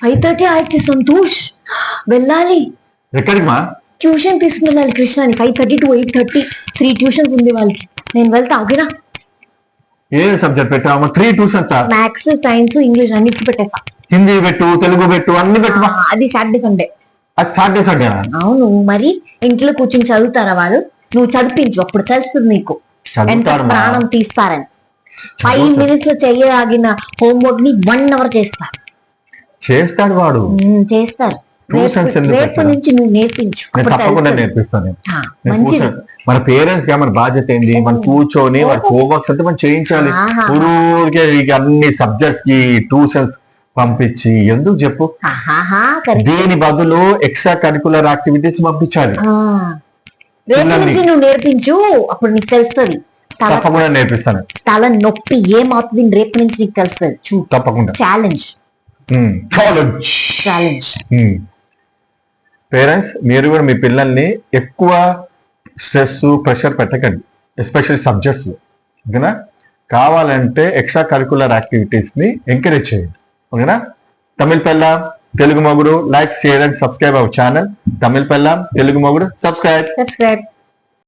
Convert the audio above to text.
5:30 అయితే సంతోష్ వెళ్ళాలి. ఎక్కడికి మా? ట్యూషన్ తీసుకుని వెళ్ళాలి కృష్ణ. 5:30 to 8:30 3 ట్యూషన్స్ ఉంది వాళ్ళకి. నేను వెళ్తా, ఓకేనా? ఏ సబ్జెక్ట్ పెట్టామా? 3 ట్యూషన్స్. మ్యాథ్స్, సైన్స్, ఇంగ్లీష్ అన్నిటికీ పెట్టేసా. హిందీ పెట్టు, తెలుగు పెట్టు, అన్ని పెట్టు. అది సాటర్డే సండే. అది సాటర్డే సండే? అవును, మరి ఇంట్లో కూర్చొని చదువుతారా వాళ్ళు? నువ్వు చదివించు, అప్పుడు తెలుస్తుంది నీకు ఎంత ప్రాణం తీస్తారని. 5 minutes లో చెయ్యగిన హోంవర్క్ ని 1 hour చేస్తాడు వాడు. చేస్తారు. రేపు నుంచి నువ్వు నేర్పించు. తప్పకుండా నేర్పిస్తాను. మంచిది. మన పేరెంట్స్ గా మన బాధ్యత ఏంది? మనం కూర్చొని వాడి హోంవర్క్స్ అంటే మనం చేయించాలి. ఊరికే అన్ని సబ్జెక్ట్స్ కి ట్యూషన్స్ పంపించి ఎందుకు చెప్పు? దీని బదులు ఎక్స్ట్రా కరికులర్ యాక్టివిటీస్ పంపించాలి. రేపు నుంచి నువ్వు నేర్పించు, అప్పుడు నీకు తెలుస్తుంది. తప్పకుండా నేర్పిస్తాను. తల నొప్పి ఏమవుతుంది రేపు నుంచి నీకు తెలుస్తుంది. తప్పకుండా. ఛాలెంజ్. పేరెంట్స్, మీరు కూడా మీ పిల్లల్ని ఎక్కువ స్ట్రెస్, ప్రెషర్ పెట్టకండి, ఎస్పెషల్లీ సబ్జెక్ట్స్ లో. ఓకేనా? కావాలంటే ఎక్స్ట్రా కరికులర్ యాక్టివిటీస్ ని ఎంకరేజ్ చేయండి. ఓకేనా? తమిళ పెళ్ళాం తెలుగు మొగుడు, like, share and subscribe our channel. Tamil పెళ్ళాం తెలుగు మొగుడు, సబ్స్క్రైబ్.